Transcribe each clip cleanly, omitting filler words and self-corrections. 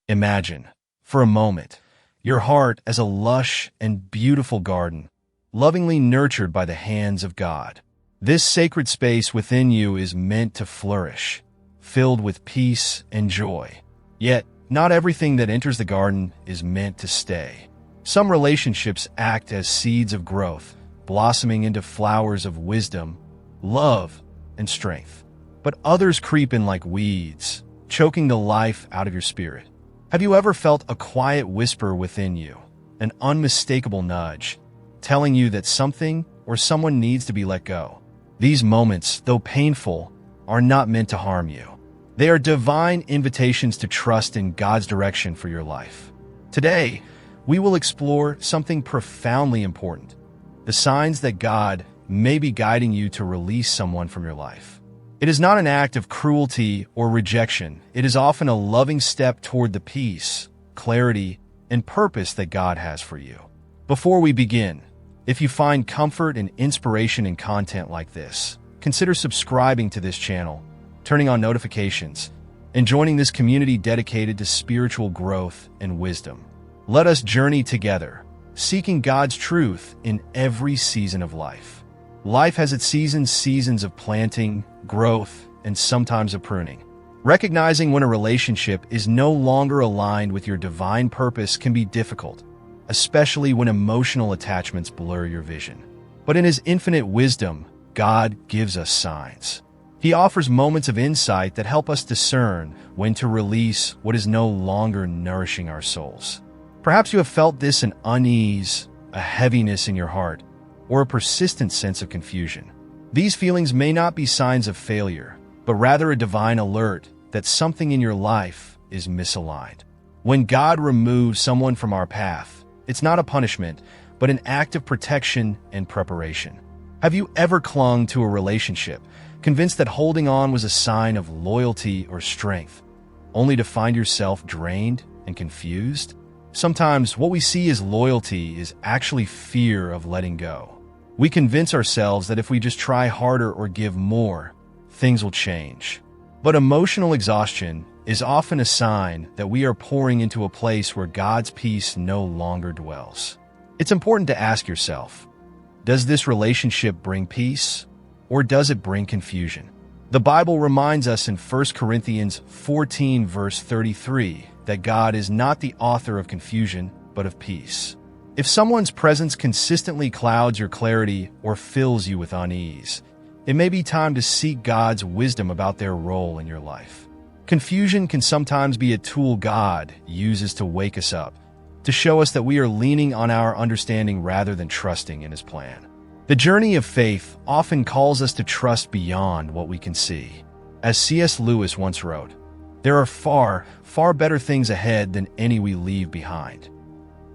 Imagine, for a moment, your heart as a lush and beautiful garden, lovingly nurtured by the hands of God. This sacred space within you is meant to flourish, filled with peace and joy. Yet, not everything that enters the garden is meant to stay. Some relationships act as seeds of growth, blossoming into flowers of wisdom, love, and strength. But others creep in like weeds, choking the life out of your spirit. Have you ever felt a quiet whisper within you, an unmistakable nudge, telling you that something or someone needs to be let go? These moments, though painful, are not meant to harm you. They are divine invitations to trust in God's direction for your life. Today, we will explore something profoundly important: the signs that God may be guiding you to release someone from your life. It is not an act of cruelty or rejection. It is often a loving step toward the peace, clarity, and purpose that God has for you. Before we begin, if you find comfort and inspiration in content like this, consider subscribing to this channel, turning on notifications, and joining this community dedicated to spiritual growth and wisdom. Let us journey together, seeking God's truth in every season of life. Life has its seasons of planting, growth, and sometimes of pruning. Recognizing when a relationship is no longer aligned with your divine purpose can be difficult, especially when emotional attachments blur your vision. But in His infinite wisdom, God gives us signs. He offers moments of insight that help us discern when to release what is no longer nourishing our souls. Perhaps you have felt an unease, a heaviness in your heart, or a persistent sense of confusion. These feelings may not be signs of failure, but rather a divine alert that something in your life is misaligned. When God removes someone from our path, it's not a punishment, but an act of protection and preparation. Have you ever clung to a relationship, convinced that holding on was a sign of loyalty or strength, only to find yourself drained and confused? Sometimes what we see as loyalty is actually fear of letting go. We convince ourselves that if we just try harder or give more, things will change. But emotional exhaustion is often a sign that we are pouring into a place where God's peace no longer dwells. It's important to ask yourself, does this relationship bring peace, or does it bring confusion? The Bible reminds us in 1 Corinthians 14 verse 33 that God is not the author of confusion, but of peace. If someone's presence consistently clouds your clarity or fills you with unease, it may be time to seek God's wisdom about their role in your life. Confusion can sometimes be a tool God uses to wake us up, to show us that we are leaning on our understanding rather than trusting in His plan. The journey of faith often calls us to trust beyond what we can see. As C.S. Lewis once wrote, "There are far, far better things ahead than any we leave behind."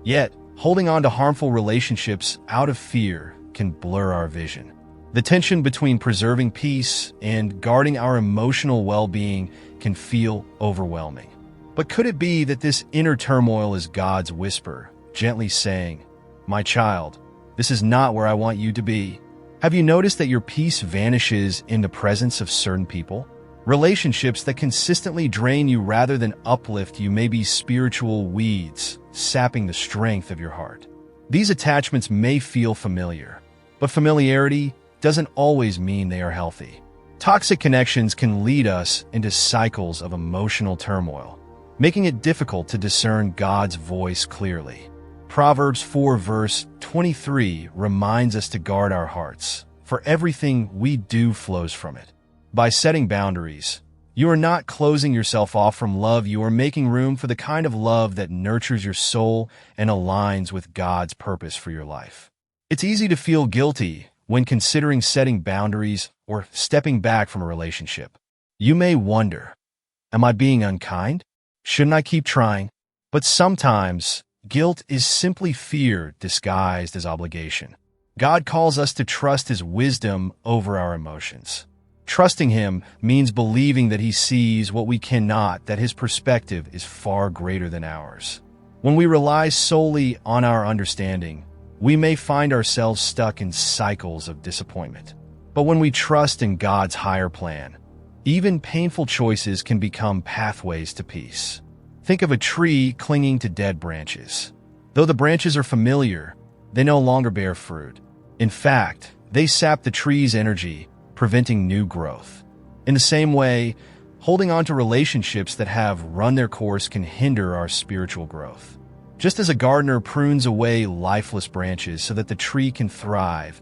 Yet, holding on to harmful relationships out of fear can blur our vision. The tension between preserving peace and guarding our emotional well-being can feel overwhelming. But could it be that this inner turmoil is God's whisper, gently saying, "My child, this is not where I want you to be"? Have you noticed that your peace vanishes in the presence of certain people? Relationships that consistently drain you rather than uplift you may be spiritual weeds, sapping the strength of your heart. These attachments may feel familiar, but familiarity doesn't always mean they are healthy. Toxic connections can lead us into cycles of emotional turmoil, making it difficult to discern God's voice clearly. Proverbs 4 verse 23 reminds us to guard our hearts, for everything we do flows from it. By setting boundaries, you are not closing yourself off from love, you are making room for the kind of love that nurtures your soul and aligns with God's purpose for your life. It's easy to feel guilty when considering setting boundaries or stepping back from a relationship. You may wonder, am I being unkind? Shouldn't I keep trying? But sometimes, guilt is simply fear disguised as obligation. God calls us to trust His wisdom over our emotions. Trusting Him means believing that He sees what we cannot, that His perspective is far greater than ours. When we rely solely on our understanding, we may find ourselves stuck in cycles of disappointment. But when we trust in God's higher plan, even painful choices can become pathways to peace. Think of a tree clinging to dead branches. Though the branches are familiar, they no longer bear fruit. In fact, they sap the tree's energy, preventing new growth. In the same way, holding on to relationships that have run their course can hinder our spiritual growth. Just as a gardener prunes away lifeless branches so that the tree can thrive,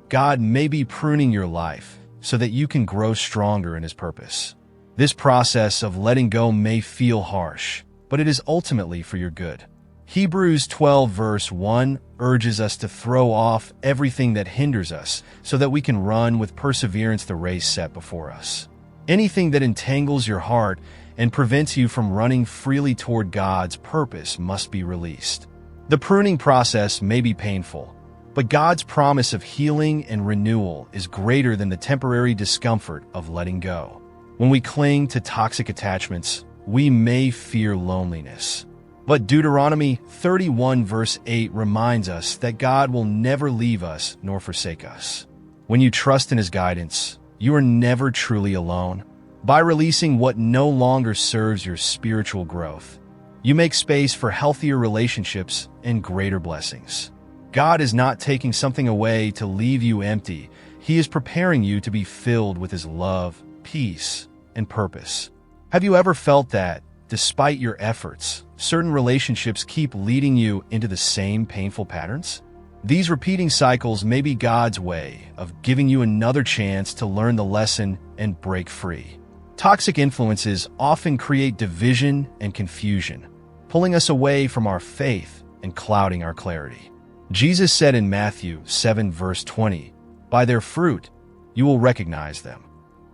God may be pruning your life so that you can grow stronger in His purpose. This process of letting go may feel harsh, but it is ultimately for your good. Hebrews 12 verse 1 urges us to throw off everything that hinders us so that we can run with perseverance the race set before us. Anything that entangles your heart and prevents you from running freely toward God's purpose must be released. The pruning process may be painful, but God's promise of healing and renewal is greater than the temporary discomfort of letting go. When we cling to toxic attachments, we may fear loneliness. But Deuteronomy 31 verse 8 reminds us that God will never leave us nor forsake us. When you trust in His guidance, you are never truly alone. By releasing what no longer serves your spiritual growth, you make space for healthier relationships and greater blessings. God is not taking something away to leave you empty. He is preparing you to be filled with His love, peace, and purpose. Have you ever felt that, despite your efforts, certain relationships keep leading you into the same painful patterns? These repeating cycles may be God's way of giving you another chance to learn the lesson and break free. Toxic influences often create division and confusion, pulling us away from our faith and clouding our clarity. Jesus said in Matthew 7 verse 20, "By their fruit you will recognize them."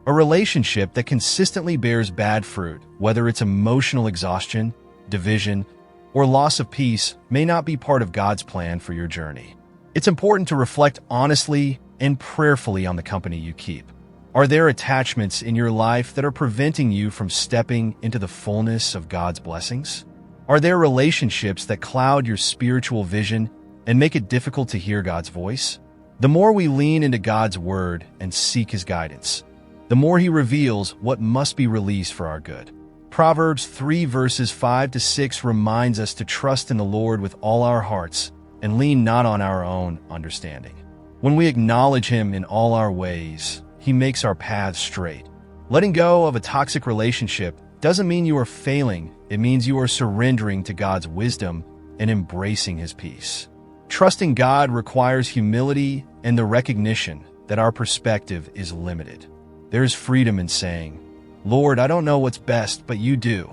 A relationship that consistently bears bad fruit, whether it's emotional exhaustion, division, or loss of peace, may not be part of God's plan for your journey. It's important to reflect honestly and prayerfully on the company you keep. Are there attachments in your life that are preventing you from stepping into the fullness of God's blessings? Are there relationships that cloud your spiritual vision and make it difficult to hear God's voice? The more we lean into God's word and seek His guidance, the more He reveals what must be released for our good. Proverbs 3 verses 5 to 6 reminds us to trust in the Lord with all our hearts and lean not on our own understanding. When we acknowledge Him in all our ways, He makes our paths straight. Letting go of a toxic relationship doesn't mean you are failing. It means you are surrendering to God's wisdom and embracing His peace. Trusting God requires humility and the recognition that our perspective is limited. There is freedom in saying, "Lord, I don't know what's best, but You do."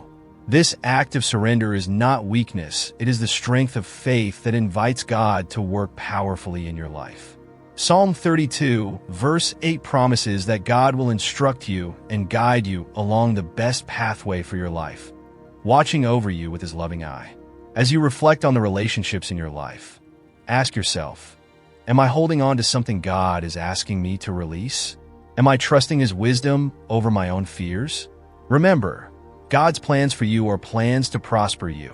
This act of surrender is not weakness. It is the strength of faith that invites God to work powerfully in your life. Psalm 32, verse 8 promises that God will instruct you and guide you along the best pathway for your life, watching over you with His loving eye. As you reflect on the relationships in your life, ask yourself, am I holding on to something God is asking me to release? Am I trusting His wisdom over my own fears? Remember, God's plans for you are plans to prosper you,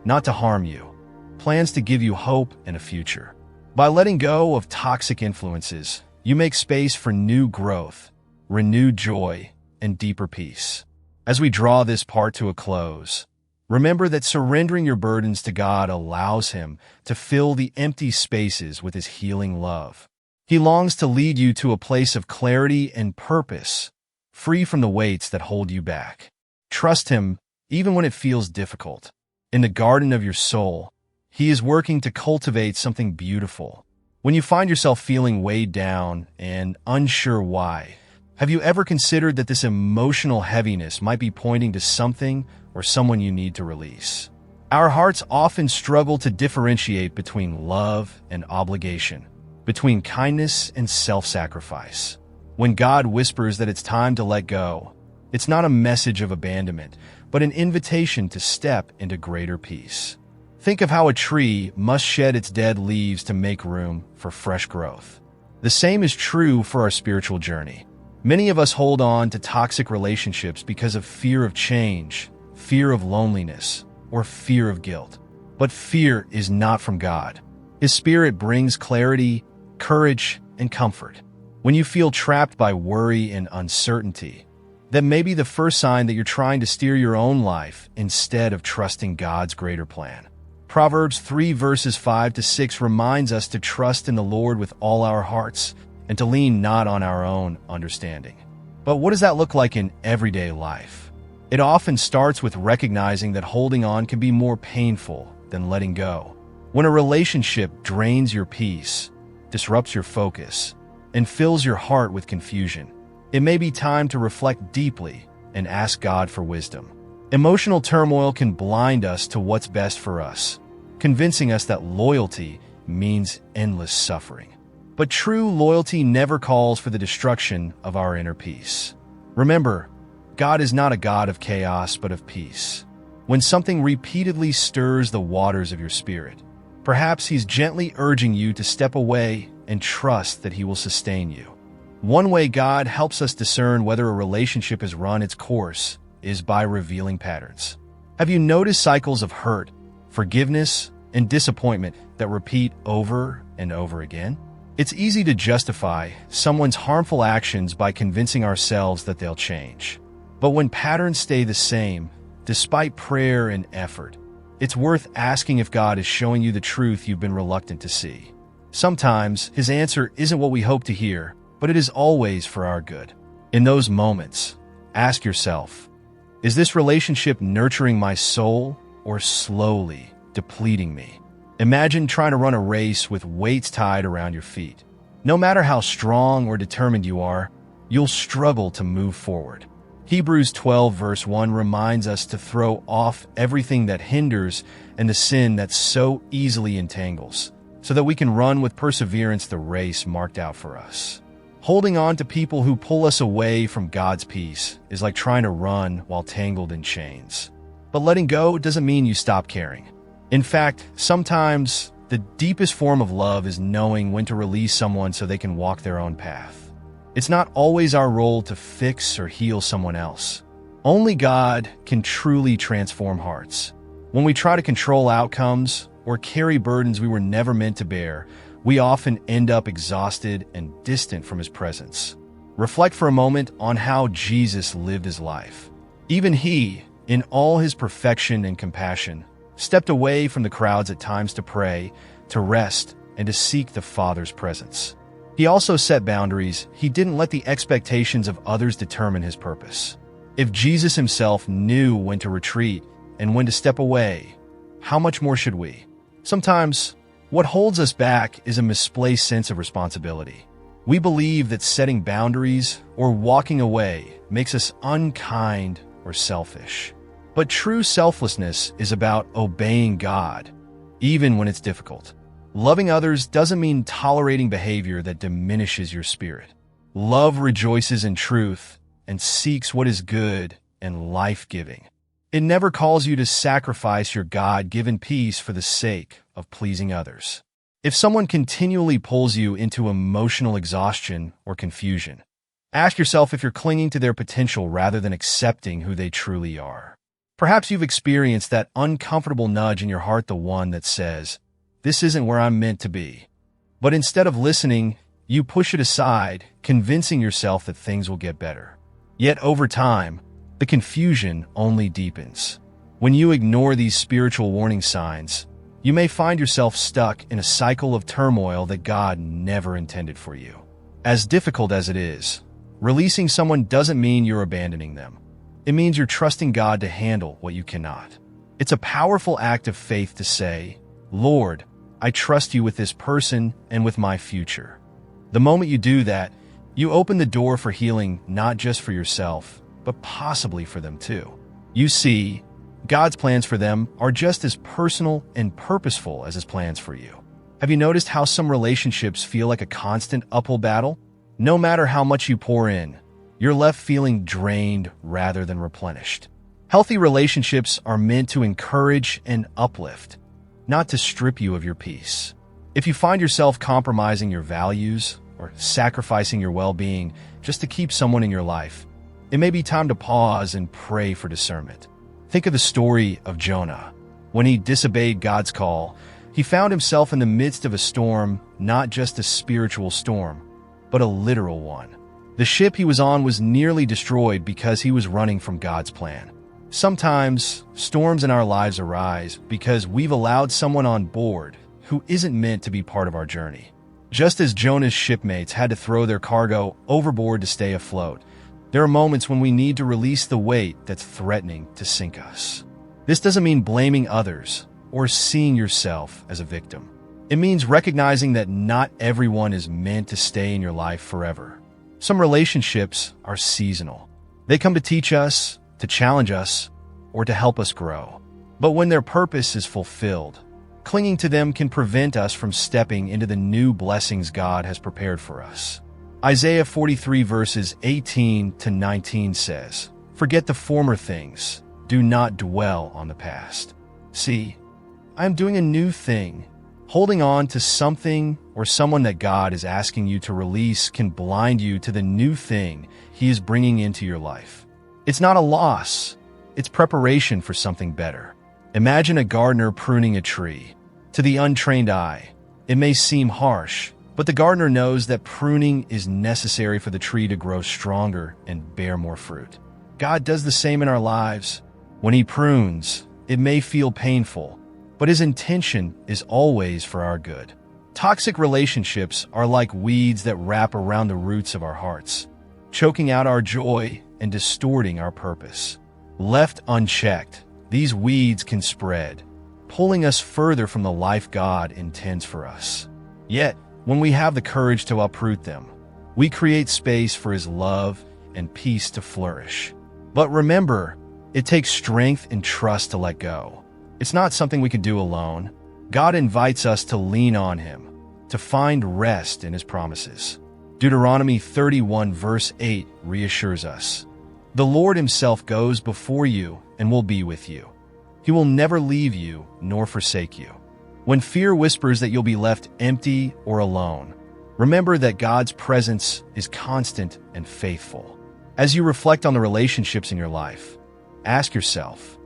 not to harm you, plans to give you hope and a future. By letting go of toxic influences, you make space for new growth, renewed joy, and deeper peace. As we draw this part to a close, remember that surrendering your burdens to God allows Him to fill the empty spaces with His healing love. He longs to lead you to a place of clarity and purpose, free from the weights that hold you back. Trust Him even when it feels difficult. In the garden of your soul, He is working to cultivate something beautiful. When you find yourself feeling weighed down and unsure why, have you ever considered that this emotional heaviness might be pointing to something or someone you need to release? Our hearts often struggle to differentiate between love and obligation, between kindness and self-sacrifice. When God whispers that it's time to let go, it's not a message of abandonment, but an invitation to step into greater peace. Think of how a tree must shed its dead leaves to make room for fresh growth. The same is true for our spiritual journey. Many of us hold on to toxic relationships because of fear of change, fear of loneliness, or fear of guilt. But fear is not from God. His Spirit brings clarity, courage, and comfort. When you feel trapped by worry and uncertainty, That may be the first sign that you're trying to steer your own life instead of trusting God's greater plan. Proverbs 3 verses 5 to 6 reminds us to trust in the Lord with all our hearts and to lean not on our own understanding. But what does that look like in everyday life? It often starts with recognizing that holding on can be more painful than letting go. When a relationship drains your peace, disrupts your focus, and fills your heart with confusion, it may be time to reflect deeply and ask God for wisdom. Emotional turmoil can blind us to what's best for us, convincing us that loyalty means endless suffering. But true loyalty never calls for the destruction of our inner peace. Remember, God is not a God of chaos but of peace. When something repeatedly stirs the waters of your spirit, perhaps He's gently urging you to step away and trust that He will sustain you. One way God helps us discern whether a relationship has run its course is by revealing patterns. Have you noticed cycles of hurt, forgiveness, and disappointment that repeat over and over again? It's easy to justify someone's harmful actions by convincing ourselves that they'll change. But when patterns stay the same, despite prayer and effort, it's worth asking if God is showing you the truth you've been reluctant to see. Sometimes His answer isn't what we hope to hear, but it is always for our good. In those moments, ask yourself, is this relationship nurturing my soul or slowly depleting me? Imagine trying to run a race with weights tied around your feet. No matter how strong or determined you are, you'll struggle to move forward. Hebrews 12 verse 1 reminds us to throw off everything that hinders and the sin that so easily entangles, so that we can run with perseverance the race marked out for us. Holding on to people who pull us away from God's peace is like trying to run while tangled in chains. But letting go doesn't mean you stop caring. In fact, sometimes the deepest form of love is knowing when to release someone so they can walk their own path. It's not always our role to fix or heal someone else. Only God can truly transform hearts. When we try to control outcomes or carry burdens we were never meant to bear, we often end up exhausted and distant from His presence. Reflect for a moment on how Jesus lived His life. Even He, in all His perfection and compassion, stepped away from the crowds at times to pray, to rest, and to seek the Father's presence. He also set boundaries. He didn't let the expectations of others determine His purpose. If Jesus Himself knew when to retreat and when to step away, how much more should we? Sometimes, what holds us back is a misplaced sense of responsibility. We believe that setting boundaries or walking away makes us unkind or selfish. But true selflessness is about obeying God, even when it's difficult. Loving others doesn't mean tolerating behavior that diminishes your spirit. Love rejoices in truth and seeks what is good and life-giving. It never calls you to sacrifice your God-given peace for the sake of pleasing others. If someone continually pulls you into emotional exhaustion or confusion, ask yourself if you're clinging to their potential rather than accepting who they truly are. Perhaps you've experienced that uncomfortable nudge in your heart, the one that says, "This isn't where I'm meant to be." But instead of listening, you push it aside, convincing yourself that things will get better. Yet over time, the confusion only deepens. When you ignore these spiritual warning signs, you may find yourself stuck in a cycle of turmoil that God never intended for you. As difficult as it is, releasing someone doesn't mean you're abandoning them. It means you're trusting God to handle what you cannot. It's a powerful act of faith to say, "Lord, I trust you with this person and with my future." The moment you do that, you open the door for healing not just for yourself, but possibly for them too. You see, God's plans for them are just as personal and purposeful as His plans for you. Have you noticed how some relationships feel like a constant uphill battle? No matter how much you pour in, you're left feeling drained rather than replenished. Healthy relationships are meant to encourage and uplift, not to strip you of your peace. If you find yourself compromising your values or sacrificing your well-being just to keep someone in your life, it may be time to pause and pray for discernment. Think of the story of Jonah. When he disobeyed God's call, he found himself in the midst of a storm, not just a spiritual storm, but a literal one. The ship he was on was nearly destroyed because he was running from God's plan. Sometimes, storms in our lives arise because we've allowed someone on board who isn't meant to be part of our journey. Just as Jonah's shipmates had to throw their cargo overboard to stay afloat, there are moments when we need to release the weight that's threatening to sink us. This doesn't mean blaming others or seeing yourself as a victim. It means recognizing that not everyone is meant to stay in your life forever. Some relationships are seasonal. They come to teach us, to challenge us, or to help us grow. But when their purpose is fulfilled, clinging to them can prevent us from stepping into the new blessings God has prepared for us. Isaiah 43 verses 18 to 19 says, "Forget the former things. Do not dwell on the past. See, I am doing a new thing." Holding on to something or someone that God is asking you to release can blind you to the new thing He is bringing into your life. It's not a loss. It's preparation for something better. Imagine a gardener pruning a tree. To the untrained eye, it may seem harsh, but the gardener knows that pruning is necessary for the tree to grow stronger and bear more fruit. God does the same in our lives. When He prunes, it may feel painful, but His intention is always for our good. Toxic relationships are like weeds that wrap around the roots of our hearts, choking out our joy and distorting our purpose. Left unchecked, these weeds can spread, pulling us further from the life God intends for us. Yet, when we have the courage to uproot them, we create space for His love and peace to flourish. But remember, it takes strength and trust to let go. It's not something we can do alone. God invites us to lean on Him, to find rest in His promises. Deuteronomy 31 verse 8 reassures us, "The Lord Himself goes before you and will be with you. He will never leave you nor forsake you." When fear whispers that you'll be left empty or alone, remember that God's presence is constant and faithful. As you reflect on the relationships in your life, ask yourself,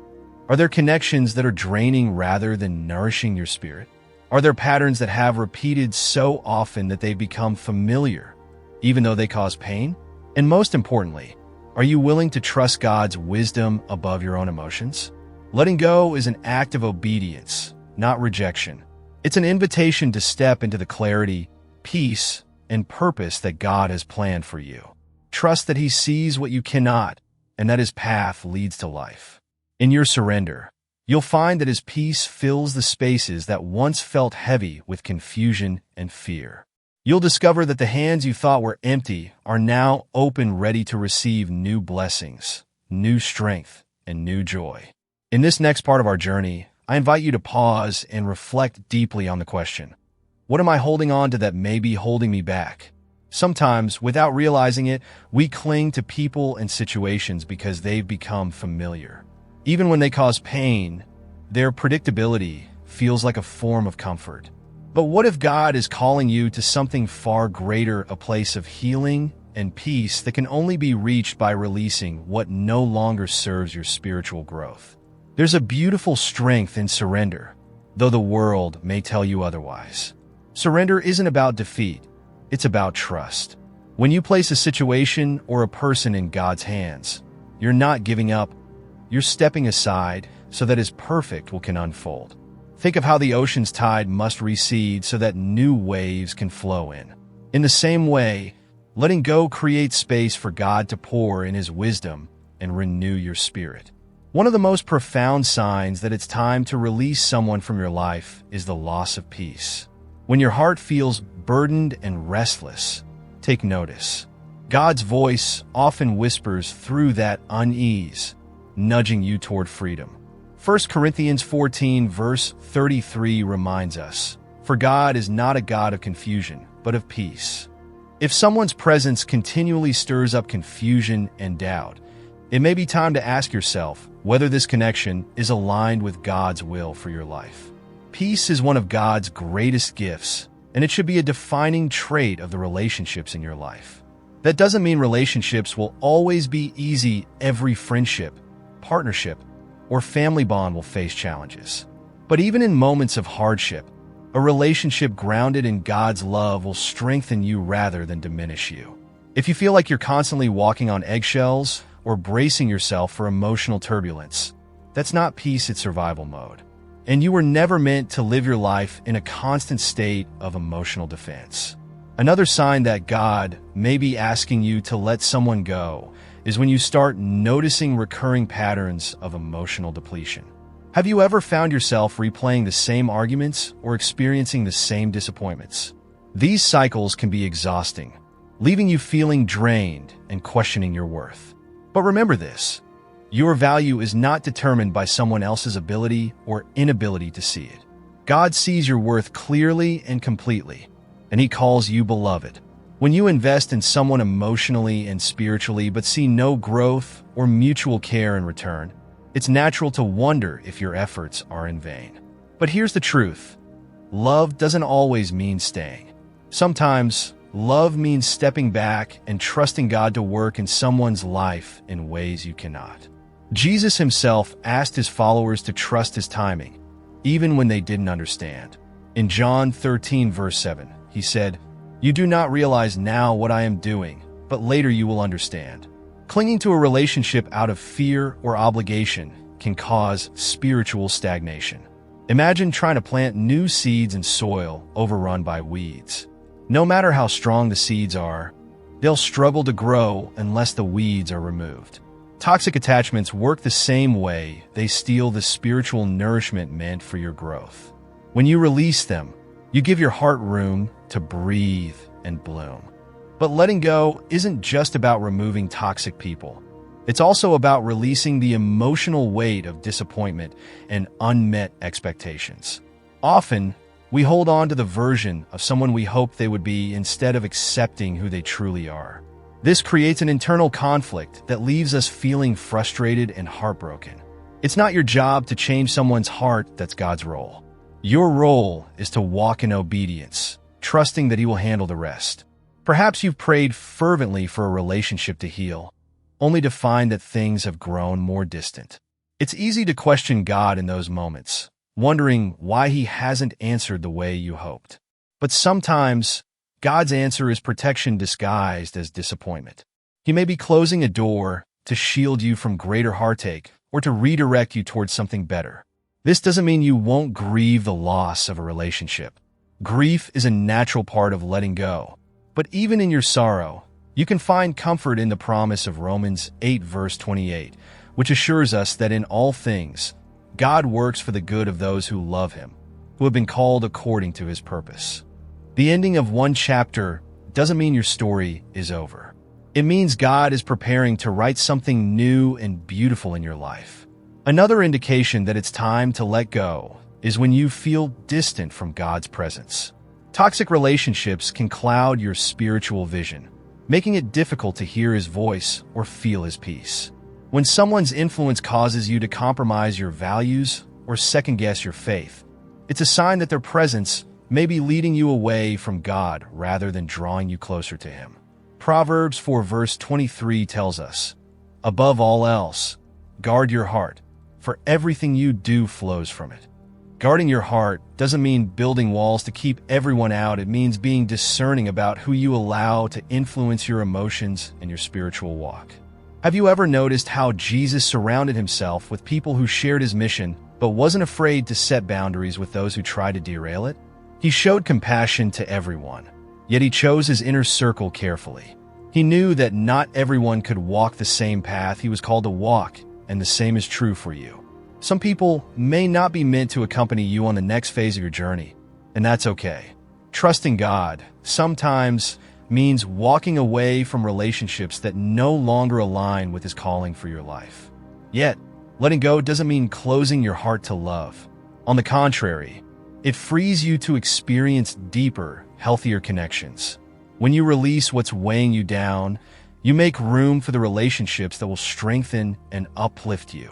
are there connections that are draining rather than nourishing your spirit? Are there patterns that have repeated so often that they've become familiar, even though they cause pain? And most importantly, are you willing to trust God's wisdom above your own emotions? Letting go is an act of obedience, not rejection. It's an invitation to step into the clarity, peace, and purpose that God has planned for you. Trust that He sees what you cannot, and that His path leads to life. In your surrender, you'll find that His peace fills the spaces that once felt heavy with confusion and fear. You'll discover that the hands you thought were empty are now open, ready to receive new blessings, new strength, and new joy. In this next part of our journey, I invite you to pause and reflect deeply on the question, what am I holding on to that may be holding me back? Sometimes, without realizing it, we cling to people and situations because they've become familiar. Even when they cause pain, their predictability feels like a form of comfort. But what if God is calling you to something far greater, a place of healing and peace that can only be reached by releasing what no longer serves your spiritual growth? There's a beautiful strength in surrender, though the world may tell you otherwise. Surrender isn't about defeat, it's about trust. When you place a situation or a person in God's hands, you're not giving up, you're stepping aside so that His perfect will can unfold. Think of how the ocean's tide must recede so that new waves can flow in. In the same way, letting go creates space for God to pour in His wisdom and renew your spirit. One of the most profound signs that it's time to release someone from your life is the loss of peace. When your heart feels burdened and restless, take notice. God's voice often whispers through that unease, nudging you toward freedom. 1 Corinthians 14 verse 33 reminds us, "For God is not a God of confusion, but of peace." If someone's presence continually stirs up confusion and doubt, it may be time to ask yourself whether this connection is aligned with God's will for your life. Peace is one of God's greatest gifts, and it should be a defining trait of the relationships in your life. That doesn't mean relationships will always be easy. Every friendship, partnership, or family bond will face challenges. But even in moments of hardship, a relationship grounded in God's love will strengthen you rather than diminish you. If you feel like you're constantly walking on eggshells or bracing yourself for emotional turbulence, that's not peace, it's survival mode. And you were never meant to live your life in a constant state of emotional defense. Another sign that God may be asking you to let someone go is when you start noticing recurring patterns of emotional depletion. Have you ever found yourself replaying the same arguments or experiencing the same disappointments? These cycles can be exhausting, leaving you feeling drained and questioning your worth. But remember this: your value is not determined by someone else's ability or inability to see it. God sees your worth clearly and completely, and He calls you beloved. When you invest in someone emotionally and spiritually but see no growth or mutual care in return, it's natural to wonder if your efforts are in vain. But here's the truth: love doesn't always mean staying. Sometimes, love means stepping back and trusting God to work in someone's life in ways you cannot. Jesus Himself asked His followers to trust His timing, even when they didn't understand. In John 13, verse 7, He said, "You do not realize now what I am doing, but later you will understand." Clinging to a relationship out of fear or obligation can cause spiritual stagnation. Imagine trying to plant new seeds in soil overrun by weeds. No matter how strong the seeds are, they'll struggle to grow unless the weeds are removed. Toxic attachments work the same way. They steal the spiritual nourishment meant for your growth. When you release them, you give your heart room to breathe and bloom. But letting go isn't just about removing toxic people. It's also about releasing the emotional weight of disappointment and unmet expectations. Often, we hold on to the version of someone we hoped they would be instead of accepting who they truly are. This creates an internal conflict that leaves us feeling frustrated and heartbroken. It's not your job to change someone's heart, that's God's role. Your role is to walk in obedience, trusting that He will handle the rest. Perhaps you've prayed fervently for a relationship to heal, only to find that things have grown more distant. It's easy to question God in those moments, wondering why He hasn't answered the way you hoped. But sometimes, God's answer is protection disguised as disappointment. He may be closing a door to shield you from greater heartache or to redirect you towards something better. This doesn't mean you won't grieve the loss of a relationship. Grief is a natural part of letting go. But even in your sorrow, you can find comfort in the promise of Romans 8, verse 28, which assures us that in all things, God works for the good of those who love Him, who have been called according to His purpose. The ending of one chapter doesn't mean your story is over. It means God is preparing to write something new and beautiful in your life. Another indication that it's time to let go is when you feel distant from God's presence. Toxic relationships can cloud your spiritual vision, making it difficult to hear His voice or feel His peace. When someone's influence causes you to compromise your values or second-guess your faith, it's a sign that their presence may be leading you away from God rather than drawing you closer to Him. Proverbs 4, verse 23 tells us, "Above all else, guard your heart, for everything you do flows from it." Guarding your heart doesn't mean building walls to keep everyone out. It means being discerning about who you allow to influence your emotions and your spiritual walk. Have you ever noticed how Jesus surrounded Himself with people who shared His mission but wasn't afraid to set boundaries with those who tried to derail it? He showed compassion to everyone, yet He chose His inner circle carefully. He knew that not everyone could walk the same path He was called to walk, and the same is true for you. Some people may not be meant to accompany you on the next phase of your journey, and that's okay. Trusting God sometimes means walking away from relationships that no longer align with His calling for your life. Yet, letting go doesn't mean closing your heart to love. On the contrary, it frees you to experience deeper, healthier connections. When you release what's weighing you down, you make room for the relationships that will strengthen and uplift you.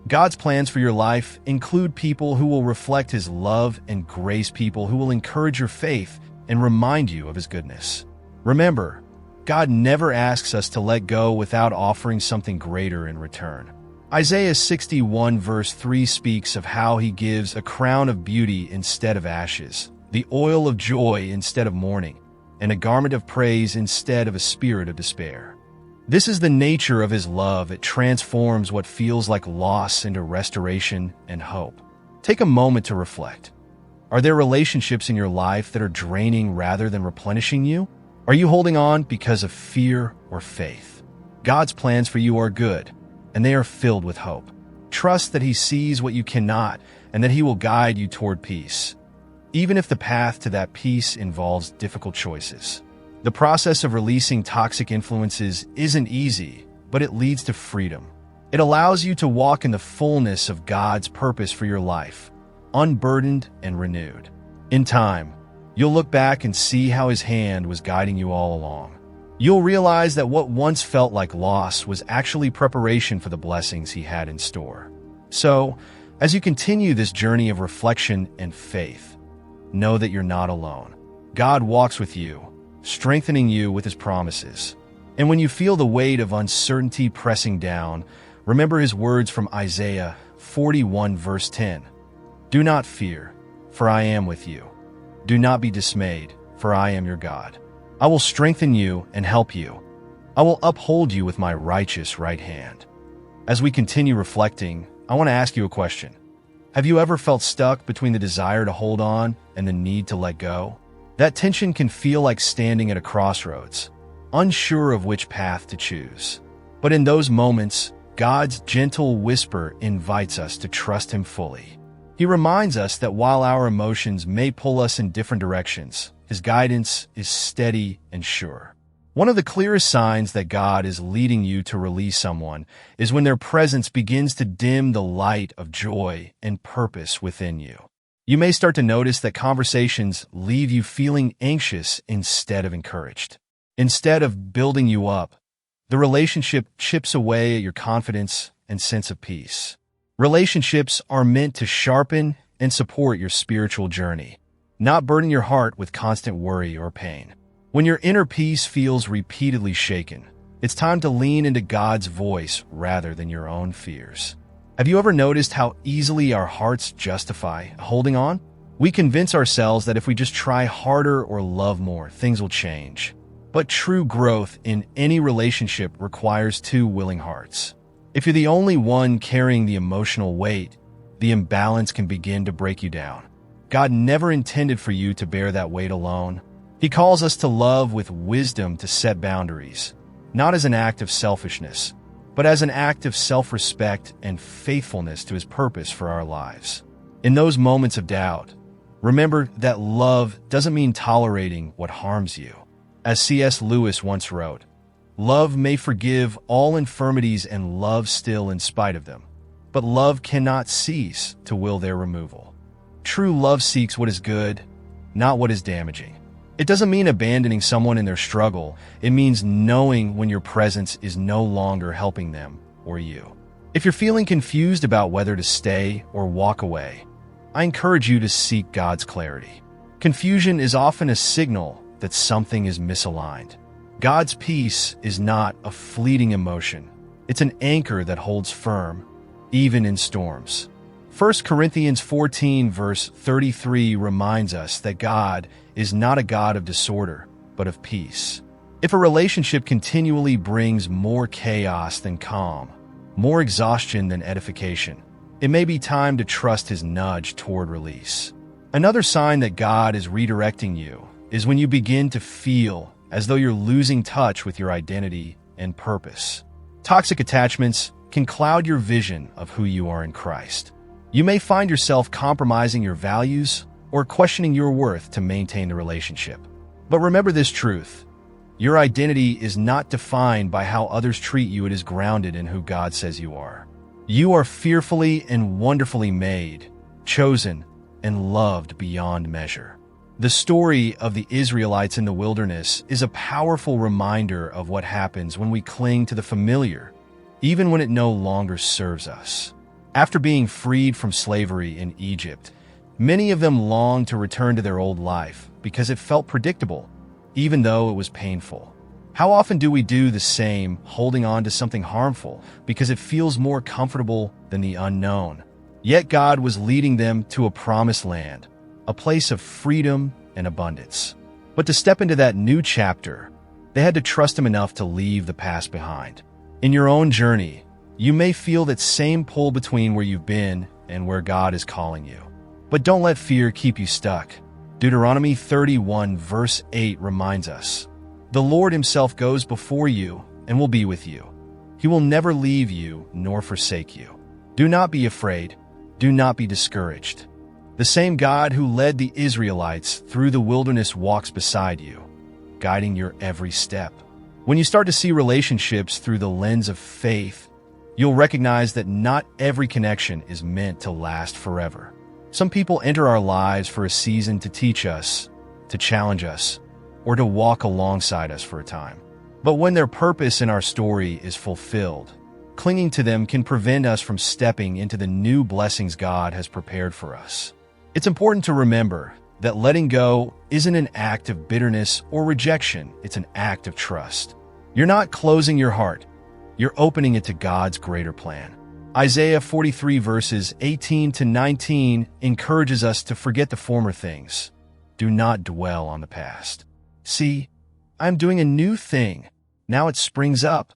God's plans for your life include people who will reflect His love and grace, people who will encourage your faith and remind you of His goodness. Remember, God never asks us to let go without offering something greater in return. Isaiah 61, verse 3 speaks of how He gives a crown of beauty instead of ashes, the oil of joy instead of mourning, and a garment of praise instead of a spirit of despair. This is the nature of his love. It transforms what feels like loss into restoration and hope. Take a moment to reflect. Are there relationships in your life that are draining rather than replenishing you? Are you holding on because of fear or faith? God's plans for you are good, and they are filled with hope. Trust that he sees what you cannot, and that he will guide you toward peace, even if the path to that peace involves difficult choices. The process of releasing toxic influences isn't easy, but it leads to freedom. It allows you to walk in the fullness of God's purpose for your life, unburdened and renewed. In time, you'll look back and see how his hand was guiding you all along. You'll realize that what once felt like loss was actually preparation for the blessings he had in store. So, as you continue this journey of reflection and faith, know that you're not alone. God walks with you, strengthening you with his promises. And when you feel the weight of uncertainty pressing down, remember his words from Isaiah 41 verse 10. Do not fear, for I am with you. Do not be dismayed, for I am your God. I will strengthen you and help you. I will uphold you with my righteous right hand. As we continue reflecting, I want to ask you a question. Have you ever felt stuck between the desire to hold on and the need to let go? That tension can feel like standing at a crossroads, unsure of which path to choose. But in those moments, God's gentle whisper invites us to trust him fully. He reminds us that while our emotions may pull us in different directions, his guidance is steady and sure. One of the clearest signs that God is leading you to release someone is when their presence begins to dim the light of joy and purpose within you. You may start to notice that conversations leave you feeling anxious instead of encouraged. Instead of building you up, the relationship chips away at your confidence and sense of peace. Relationships are meant to sharpen and support your spiritual journey, not burden your heart with constant worry or pain. When your inner peace feels repeatedly shaken, it's time to lean into God's voice rather than your own fears. Have you ever noticed how easily our hearts justify holding on? We convince ourselves that if we just try harder or love more, things will change. But true growth in any relationship requires two willing hearts. If you're the only one carrying the emotional weight, the imbalance can begin to break you down. God never intended for you to bear that weight alone. He calls us to love with wisdom, to set boundaries, not as an act of selfishness, but as an act of self-respect and faithfulness to his purpose for our lives. In those moments of doubt, remember that love doesn't mean tolerating what harms you. As C.S. Lewis once wrote, "Love may forgive all infirmities and love still in spite of them, but love cannot cease to will their removal." True love seeks what is good, not what is damaging. It doesn't mean abandoning someone in their struggle. It means knowing when your presence is no longer helping them or you. If you're feeling confused about whether to stay or walk away, I encourage you to seek God's clarity. Confusion is often a signal that something is misaligned. God's peace is not a fleeting emotion. It's an anchor that holds firm, even in storms. 1 Corinthians 14 verse 33 reminds us that God is not a God of disorder, but of peace. If a relationship continually brings more chaos than calm, more exhaustion than edification, it may be time to trust his nudge toward release. Another sign that God is redirecting you is when you begin to feel as though you're losing touch with your identity and purpose. Toxic attachments can cloud your vision of who you are in Christ. You may find yourself compromising your values or questioning your worth to maintain the relationship. But remember this truth: your identity is not defined by how others treat you. It is grounded in who God says you are. You are fearfully and wonderfully made, chosen, and loved beyond measure. The story of the Israelites in the wilderness is a powerful reminder of what happens when we cling to the familiar, even when it no longer serves us. After being freed from slavery in Egypt, many of them longed to return to their old life because it felt predictable, even though it was painful. How often do we do the same, holding on to something harmful because it feels more comfortable than the unknown? Yet God was leading them to a promised land, a place of freedom and abundance. But to step into that new chapter, they had to trust him enough to leave the past behind. In your own journey, you may feel that same pull between where you've been and where God is calling you. But don't let fear keep you stuck. Deuteronomy 31 verse 8 reminds us, "The Lord himself goes before you and will be with you. He will never leave you nor forsake you." Do not be afraid. Do not be discouraged. The same God who led the Israelites through the wilderness walks beside you, guiding your every step. When you start to see relationships through the lens of faith, you'll recognize that not every connection is meant to last forever. Some people enter our lives for a season to teach us, to challenge us, or to walk alongside us for a time. But when their purpose in our story is fulfilled, clinging to them can prevent us from stepping into the new blessings God has prepared for us. It's important to remember that letting go isn't an act of bitterness or rejection, it's an act of trust. You're not closing your heart, you're opening it to God's greater plan. Isaiah 43 verses 18 to 19 encourages us to forget the former things. Do not dwell on the past. See, I'm doing a new thing. Now it springs up.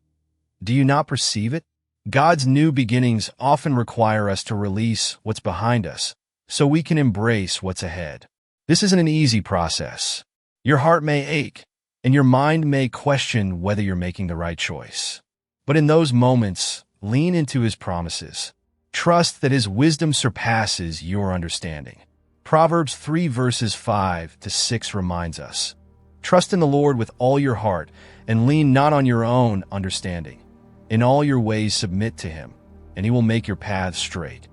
Do you not perceive it? God's new beginnings often require us to release what's behind us so we can embrace what's ahead. This isn't an easy process. Your heart may ache, and your mind may question whether you're making the right choice. But in those moments, lean into his promises. Trust that his wisdom surpasses your understanding. Proverbs 3 verses 5 to 6 reminds us, "Trust in the Lord with all your heart, and lean not on your own understanding. In all your ways submit to him, and he will make your paths straight."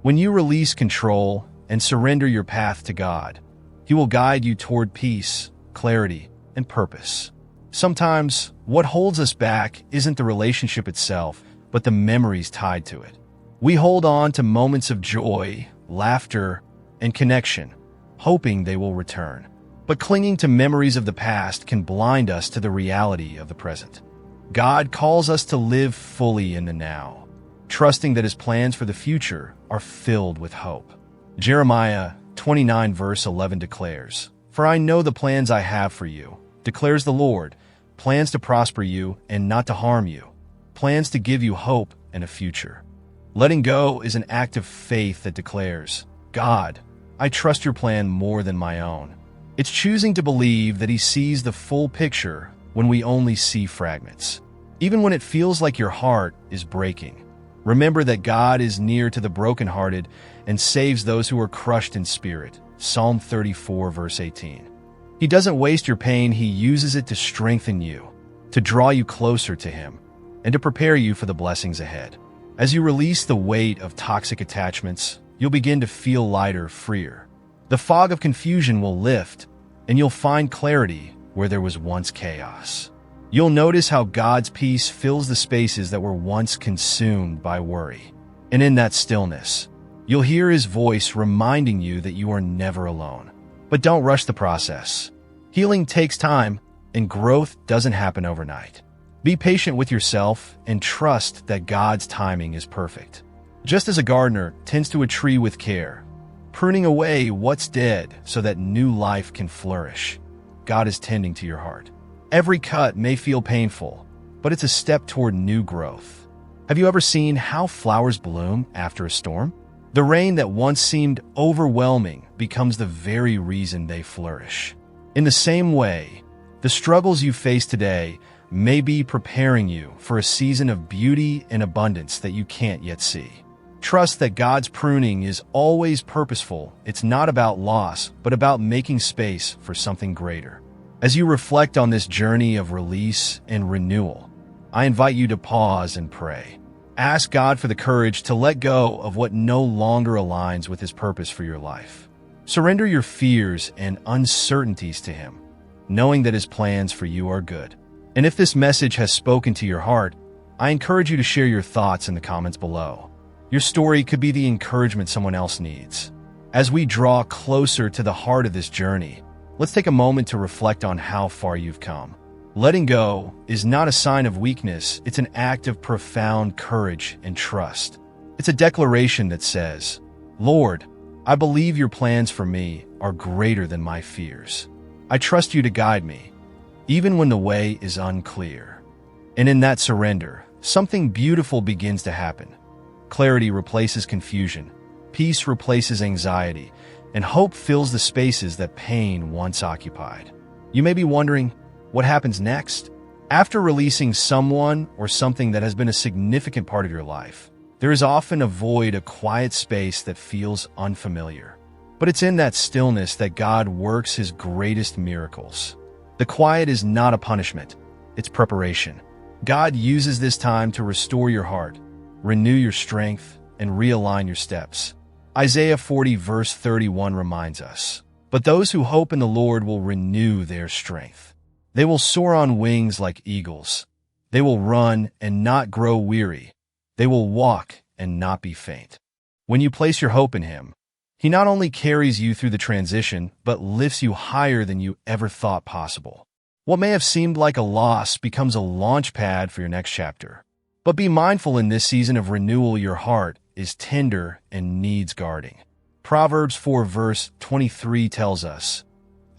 When you release control and surrender your path to God, he will guide you toward peace, clarity, and purpose. Sometimes, what holds us back isn't the relationship itself, but the memories tied to it. We hold on to moments of joy, laughter, and connection, hoping they will return. But clinging to memories of the past can blind us to the reality of the present. God calls us to live fully in the now, trusting that his plans for the future are filled with hope. Jeremiah 29 verse 11 declares, "For I know the plans I have for you, declares the Lord, plans to prosper you and not to harm you, plans to give you hope and a future." Letting go is an act of faith that declares, "God, I trust your plan more than my own." It's choosing to believe that he sees the full picture when we only see fragments. Even when it feels like your heart is breaking, remember that God is near to the brokenhearted and saves those who are crushed in spirit. Psalm 34 verse 18. He doesn't waste your pain, he uses it to strengthen you, to draw you closer to him, and to prepare you for the blessings ahead. As you release the weight of toxic attachments, you'll begin to feel lighter, freer. The fog of confusion will lift, and you'll find clarity where there was once chaos. You'll notice how God's peace fills the spaces that were once consumed by worry. And in that stillness, you'll hear his voice reminding you that you are never alone. But don't rush the process. Healing takes time, and growth doesn't happen overnight. Be patient with yourself and trust that God's timing is perfect. Just as a gardener tends to a tree with care, pruning away what's dead so that new life can flourish, God is tending to your heart. Every cut may feel painful, but it's a step toward new growth. Have you ever seen how flowers bloom after a storm? The rain that once seemed overwhelming becomes the very reason they flourish. In the same way, the struggles you face today may be preparing you for a season of beauty and abundance that you can't yet see. Trust that God's pruning is always purposeful. It's not about loss, but about making space for something greater. As you reflect on this journey of release and renewal, I invite you to pause and pray. Ask God for the courage to let go of what no longer aligns with his purpose for your life. Surrender your fears and uncertainties to him, knowing that his plans for you are good. And if this message has spoken to your heart, I encourage you to share your thoughts in the comments below. Your story could be the encouragement someone else needs. As we draw closer to the heart of this journey, let's take a moment to reflect on how far you've come. Letting go is not a sign of weakness, it's an act of profound courage and trust. It's a declaration that says, "Lord, I believe your plans for me are greater than my fears. I trust you to guide me, even when the way is unclear. And in that surrender, something beautiful begins to happen. Clarity replaces confusion, peace replaces anxiety, and hope fills the spaces that pain once occupied. You may be wondering, what happens next? After releasing someone or something that has been a significant part of your life, there is often a void, a quiet space that feels unfamiliar. But it's in that stillness that God works his greatest miracles. The quiet is not a punishment, it's preparation. God uses this time to restore your heart, renew your strength, and realign your steps. Isaiah 40 verse 31 reminds us, "But those who hope in the Lord will renew their strength. They will soar on wings like eagles. They will run and not grow weary. They will walk and not be faint." When you place your hope in him, he not only carries you through the transition, but lifts you higher than you ever thought possible. What may have seemed like a loss becomes a launch pad for your next chapter. But be mindful, in this season of renewal, your heart is tender and needs guarding. Proverbs 4 verse 23 tells us,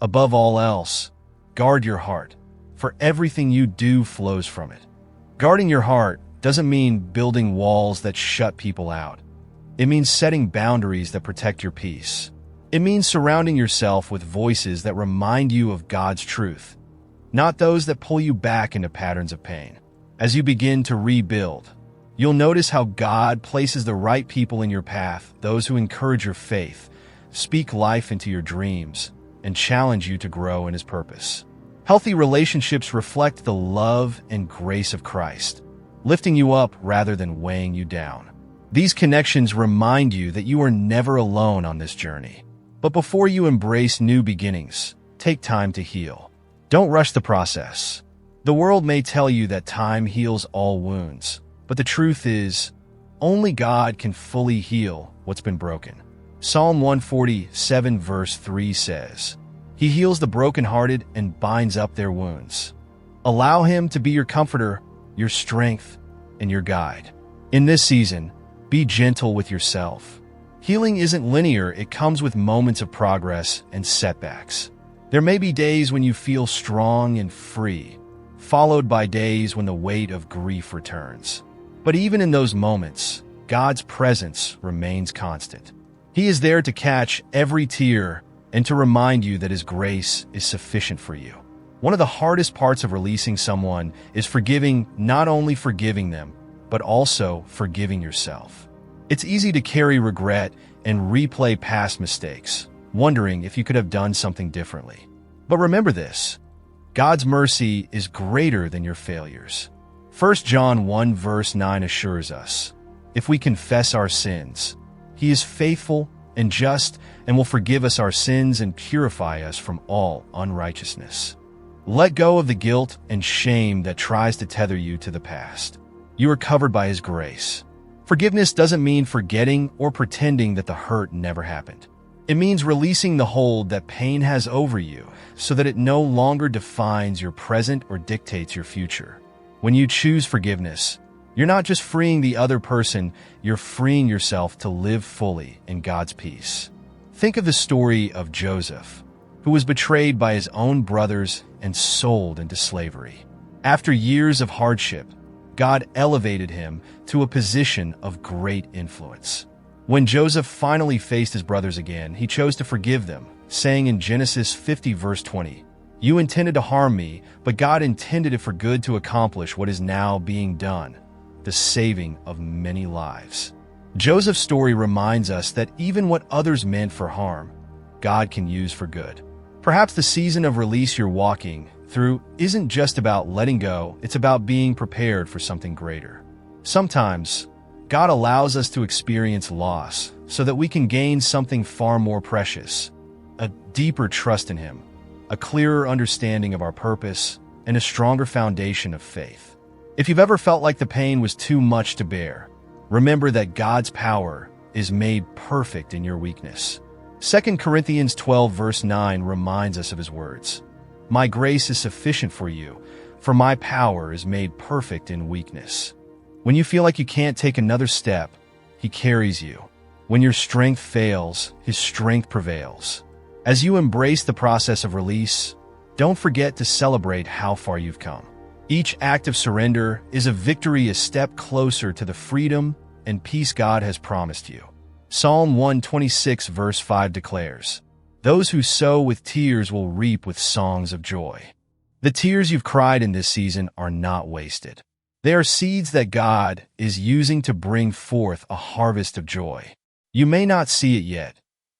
"Above all else, guard your heart, for everything you do flows from it." Guarding your heart doesn't mean building walls that shut people out. It means setting boundaries that protect your peace. It means surrounding yourself with voices that remind you of God's truth, not those that pull you back into patterns of pain. As you begin to rebuild, you'll notice how God places the right people in your path, those who encourage your faith, speak life into your dreams, and challenge you to grow in his purpose. Healthy relationships reflect the love and grace of Christ, lifting you up rather than weighing you down. These connections remind you that you are never alone on this journey. But before you embrace new beginnings, take time to heal. Don't rush the process. The world may tell you that time heals all wounds, but the truth is, only God can fully heal what's been broken. Psalm 147 verse 3 says, "He heals the brokenhearted and binds up their wounds." Allow him to be your comforter, your strength, and your guide. In this season, be gentle with yourself. Healing isn't linear, it comes with moments of progress and setbacks. There may be days when you feel strong and free, followed by days when the weight of grief returns. But even in those moments, God's presence remains constant. He is there to catch every tear and to remind you that his grace is sufficient for you. One of the hardest parts of releasing someone is not only forgiving them, but also forgiving yourself. It's easy to carry regret and replay past mistakes, wondering if you could have done something differently. But remember this, God's mercy is greater than your failures. 1 John 1 verse 9 assures us, "If we confess our sins, he is faithful and just and will forgive us our sins and purify us from all unrighteousness." Let go of the guilt and shame that tries to tether you to the past. You are covered by his grace. Forgiveness doesn't mean forgetting or pretending that the hurt never happened. It means releasing the hold that pain has over you so that it no longer defines your present or dictates your future. When you choose forgiveness, you're not just freeing the other person, you're freeing yourself to live fully in God's peace. Think of the story of Joseph, who was betrayed by his own brothers and sold into slavery. After years of hardship, God elevated him to a position of great influence. When Joseph finally faced his brothers again, he chose to forgive them, saying in Genesis 50 verse 20, "You intended to harm me, but God intended it for good to accomplish what is now being done, the saving of many lives." Joseph's story reminds us that even what others meant for harm, God can use for good. Perhaps the season of release you're walking through isn't just about letting go, it's about being prepared for something greater. Sometimes, God allows us to experience loss so that we can gain something far more precious, a deeper trust in him, a clearer understanding of our purpose, and a stronger foundation of faith. If you've ever felt like the pain was too much to bear, remember that God's power is made perfect in your weakness. 2 Corinthians 12 verse 9 reminds us of his words, "My grace is sufficient for you, for my power is made perfect in weakness." When you feel like you can't take another step, he carries you. When your strength fails, his strength prevails. As you embrace the process of release, don't forget to celebrate how far you've come. Each act of surrender is a victory, a step closer to the freedom and peace God has promised you. Psalm 126 verse 5 declares, "Those who sow with tears will reap with songs of joy." The tears you've cried in this season are not wasted. They are seeds that God is using to bring forth a harvest of joy. You may not see it yet,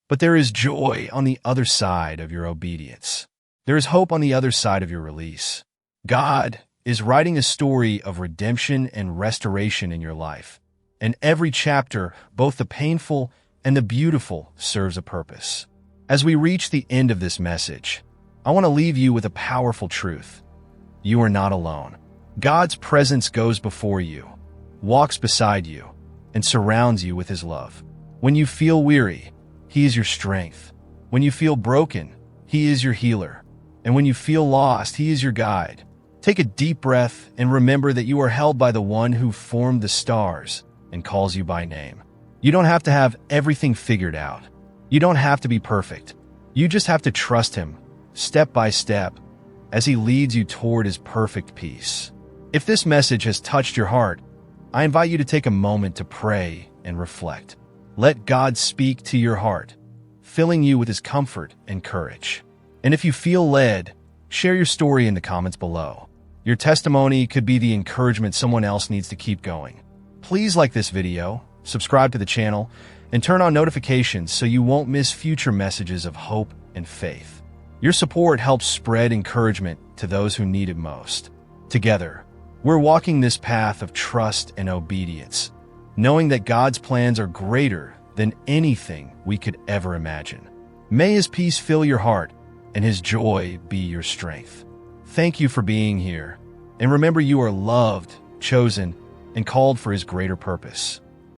but there is joy on the other side of your obedience. There is hope on the other side of your release. God is writing a story of redemption and restoration in your life. And every chapter, both the painful and the beautiful, serves a purpose. As we reach the end of this message, I want to leave you with a powerful truth. You are not alone. God's presence goes before you, walks beside you, and surrounds you with his love. When you feel weary, he is your strength. When you feel broken, he is your healer. And when you feel lost, he is your guide. Take a deep breath and remember that you are held by the one who formed the stars and calls you by name. You don't have to have everything figured out. You don't have to be perfect. You just have to trust him, step by step, as he leads you toward his perfect peace. If this message has touched your heart, I invite you to take a moment to pray and reflect. Let God speak to your heart, filling you with his comfort and courage. And if you feel led, share your story in the comments below. Your testimony could be the encouragement someone else needs to keep going. Please like this video, subscribe to the channel, and turn on notifications so you won't miss future messages of hope and faith. Your support helps spread encouragement to those who need it most. Together, we're walking this path of trust and obedience, knowing that God's plans are greater than anything we could ever imagine. May his peace fill your heart and his joy be your strength. Thank you for being here, and remember you are loved, chosen, and called for his greater purpose.